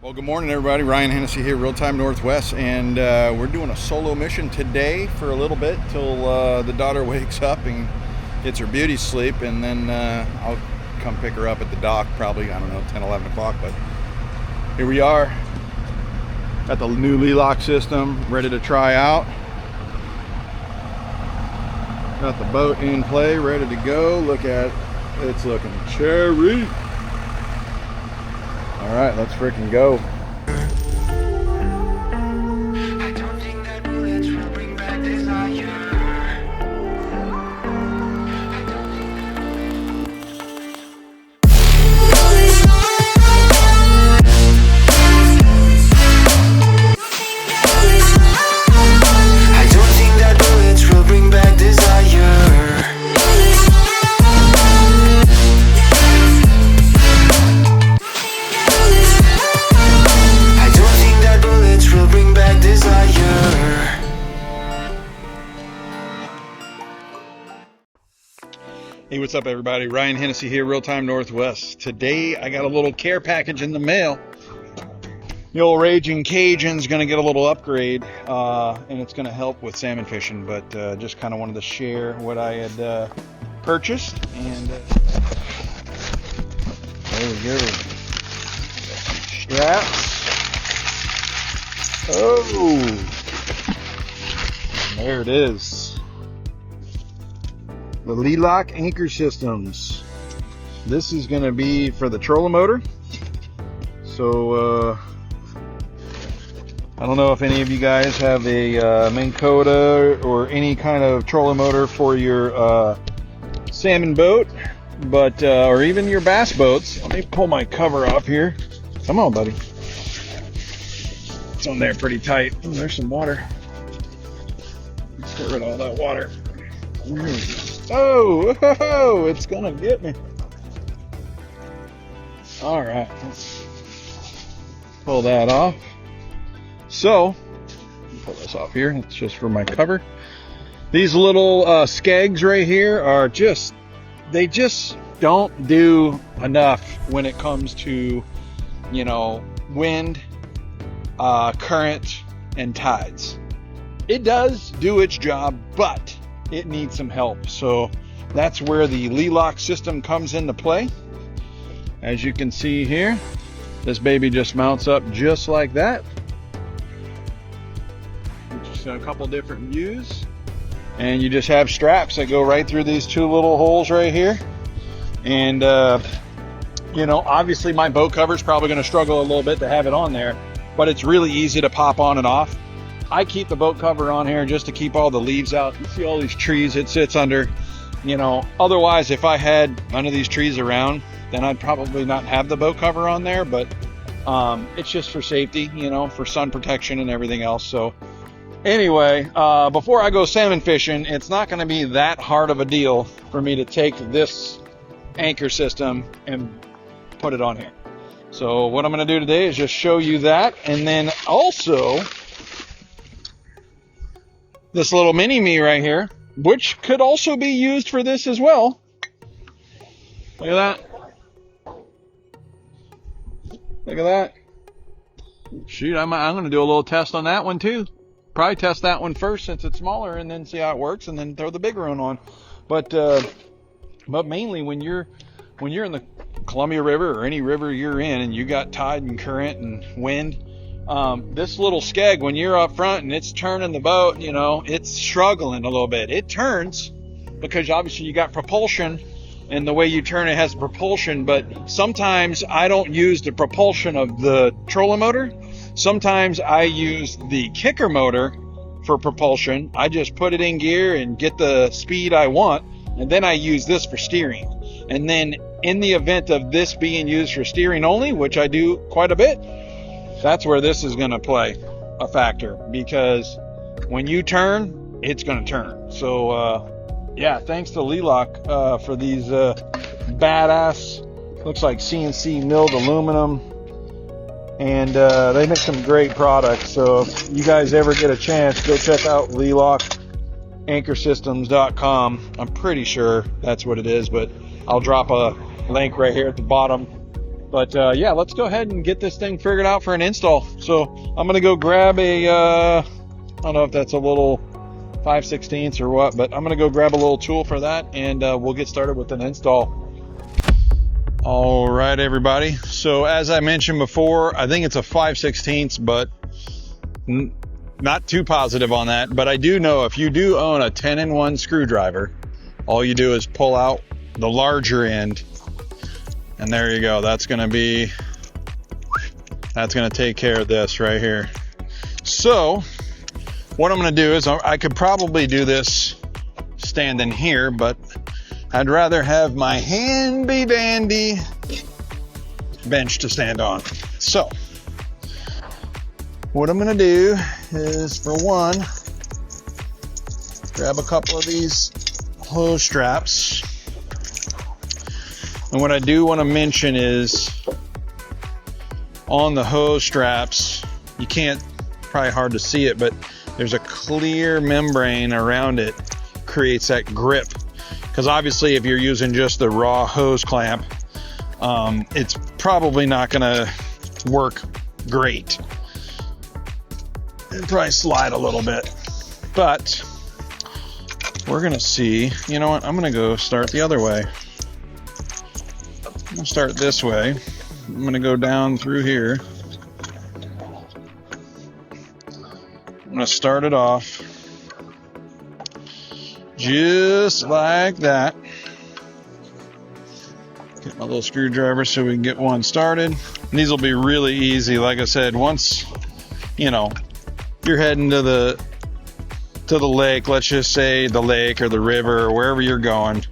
Well, good morning, everybody. Ryan Hennessy here, Real Time Northwest, and we're doing a solo mission today for a little bit till the daughter wakes up and gets her beauty sleep, and then I'll come pick her up at the dock probably, I don't know, 10, 11 o'clock, but here we are. Got the new Leelock system ready to try out. Got the boat in play, ready to go. Look at it. It's looking cherry. All right, let's freaking go. I don't think that bullets will bring back desire. I don't think that bullets will bring back desire. Hey, what's up, everybody? Ryan Hennessy here, Real Time Northwest. Today, I got a little care package in the mail. The old Raging Cajun's going to get a little upgrade, and it's going to help with salmon fishing, but just kind of wanted to share what I had purchased, and there we go. Straps. Oh, there it is. The Leelock anchor systems. This is going to be for the trolling motor. So I don't know if any of you guys have a Minn Kota or any kind of trolling motor for your salmon boat, but or even your bass boats. Let me pull my cover off here. Come on, buddy. It's on there pretty tight. Oh, there's some water. Let's get rid of all that water. Oh, it's gonna get me. All right, let's pull that off. So, pull this off here. It's just for my cover. These little skegs right here are they just don't do enough when it comes to, you know, wind, current, and tides. It does do its job, but it needs some help. So that's where the Leelock system comes into play. As you can see here, this baby just mounts up just like that. Just a couple different views. And you just have straps that go right through these two little holes right here. And you know, obviously my boat cover is probably going to struggle a little bit to have it on there, but it's really easy to pop on and off. I keep the boat cover on here just to keep all the leaves out. You see all these trees it sits under, you know. Otherwise, if I had none of these trees around, then I'd probably not have the boat cover on there, but it's just for safety, you know, for sun protection and everything else. So anyway, before I go salmon fishing, it's not going to be that hard of a deal for me to take this anchor system and put it on here. So what I'm going to do today is just show you that, and then also this little mini-me right here, which could also be used for this as well. Look at that. Look at that. Shoot, I'm going to do a little test on that one too. Probably test that one first since it's smaller, and then see how it works, and then throw the bigger one on. But mainly when you're in the Columbia River or any river you're in, and you got tide and current and wind, this little skeg, when you're up front and it's turning the boat, you know, it's struggling a little bit. It turns because obviously you got propulsion, and the way you turn it has propulsion, but sometimes I don't use the propulsion of the trolling motor. Sometimes I use the kicker motor for propulsion. I just put it in gear and get the speed I want, and then I use this for steering. And then in the event of this being used for steering only, which I do quite a bit, that's where this is going to play a factor, because when you turn, it's going to turn. So yeah, thanks to Leelock for these badass, looks like CNC milled aluminum, and they make some great products. So if you guys ever get a chance, go check out LeelockAnchorSystems.com. I'm pretty sure that's what it is, but I'll drop a link right here at the bottom But yeah, let's go ahead and get this thing figured out for an install. So I'm gonna go grab a I don't know if that's a little 5/16 or what, but I'm gonna go grab a little tool for that, and we'll get started with an install. All right, everybody. So as I mentioned before, I think it's a 5/16, but not too positive on that. But I do know if you do own a 10-in-1 screwdriver, all you do is pull out the larger end, and there you go. That's gonna take care of this right here. So what I'm gonna do is I could probably do this standing here, but I'd rather have my handy dandy bench to stand on. So what I'm gonna do is, for one, grab a couple of these hose straps. And what I do want to mention is, on the hose straps, you can't, probably hard to see it, but there's a clear membrane around it, creates that grip. Because obviously if you're using just the raw hose clamp, it's probably not gonna work great. It'll probably slide a little bit, but we're gonna see. You know what, I'm gonna go start the other way. I'm gonna start this way. I'm gonna go down through here. I'm gonna start it off just like that. Get my little screwdriver so we can get one started. And these will be really easy. Like I said, once you're heading to the lake, let's just say the lake or the river or wherever you're going,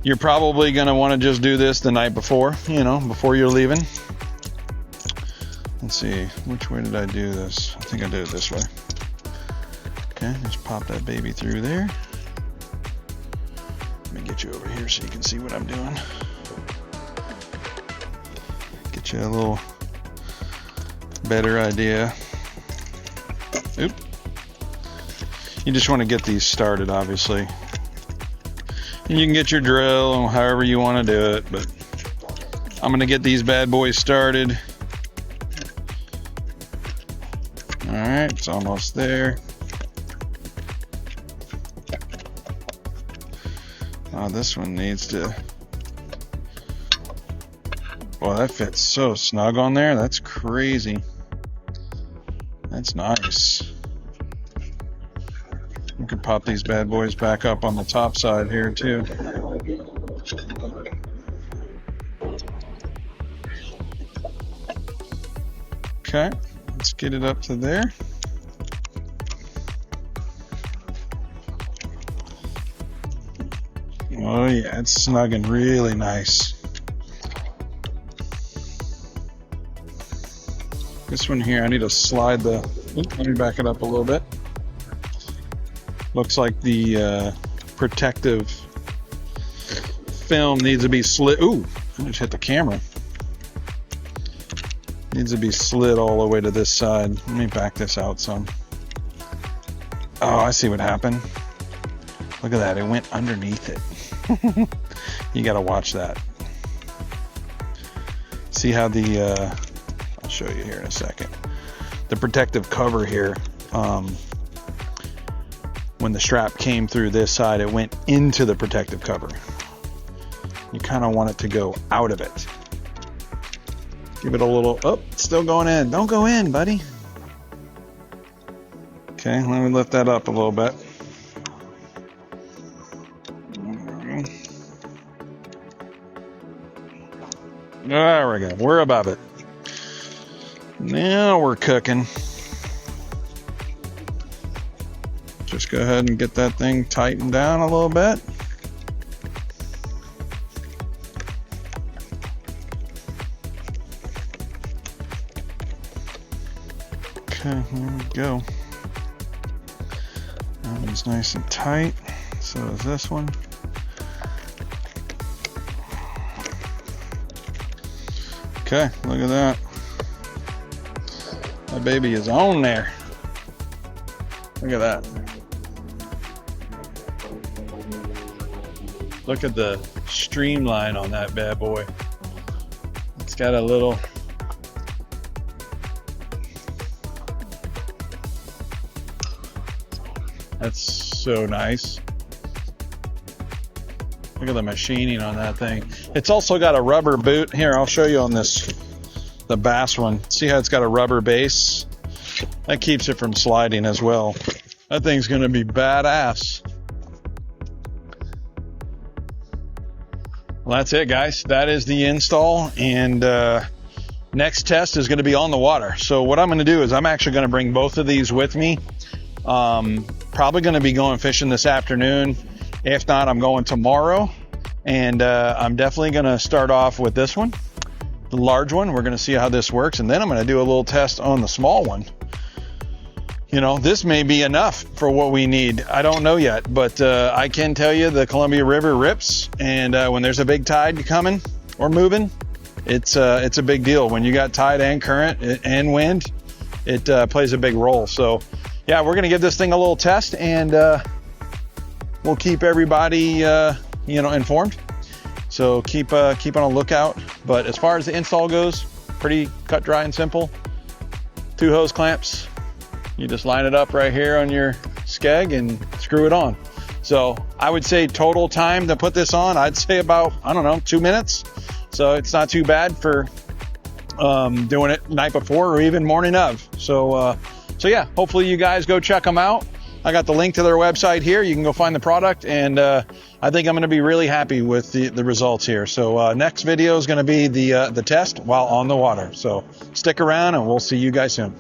you're probably going to want to just do this the night before, before you're leaving. Let's see, which way did I do this? I think I did it this way. Okay, just pop that baby through there. Let me get you over here so you can see what I'm doing. Get you a little better idea. Oop. You just want to get these started, obviously. And you can get your drill however you want to do it, but I'm going to get these bad boys started. Alright, it's almost there. Oh, this one needs to... Boy, that fits so snug on there. That's crazy. That's nice. We can pop these bad boys back up on the top side here too. Okay, let's get it up to there. Oh yeah, it's snugging really nice. This one here, I need to slide the... Let me back it up a little bit. Looks like the protective film needs to be slid. Ooh, I just hit the camera. Needs to be slid all the way to this side. Let me back this out some. Oh, I see what happened. Look at that, it went underneath it. You gotta watch that. See how the I'll show you here in a second. The protective cover here, when the strap came through this side, it went into the protective cover. You kind of want it to go out of it. Give it a little, oh, it's still going in. Don't go in, buddy. Okay, let me lift that up a little bit. There we go. We're above it. Now we're cooking. Just go ahead and get that thing tightened down a little bit. Okay, here we go. That one's nice and tight. So is this one. Okay, look at that. That baby is on there. Look at that. Look at the streamline on that bad boy. It's got a little. That's so nice. Look at the machining on that thing. It's also got a rubber boot. Here, I'll show you on this, the bass one. See how it's got a rubber base? That keeps it from sliding as well. That thing's gonna be badass. Well, that's it, guys. That is the install, and next test is gonna be on the water. So what I'm gonna do is I'm actually gonna bring both of these with me. Probably gonna be going fishing this afternoon. If not, I'm going tomorrow, and I'm definitely gonna start off with this one, the large one. We're gonna see how this works, and then I'm gonna do a little test on the small one. You know, this may be enough for what we need. I don't know yet, but I can tell you the Columbia River rips, and when there's a big tide coming or moving, it's a big deal. When you got tide and current and wind, it plays a big role. So yeah, we're gonna give this thing a little test, and we'll keep everybody informed. So keep on a lookout. But as far as the install goes, pretty cut, dry, and simple. 2 hose clamps. You just line it up right here on your skeg and screw it on. So I would say total time to put this on, I'd say about, I don't know, 2 minutes. So it's not too bad for doing it night before or even morning of. So yeah, hopefully you guys go check them out. I got the link to their website here. You can go find the product, and I think I'm going to be really happy with the results here. So next video is going to be the test while on the water. So stick around, and we'll see you guys soon.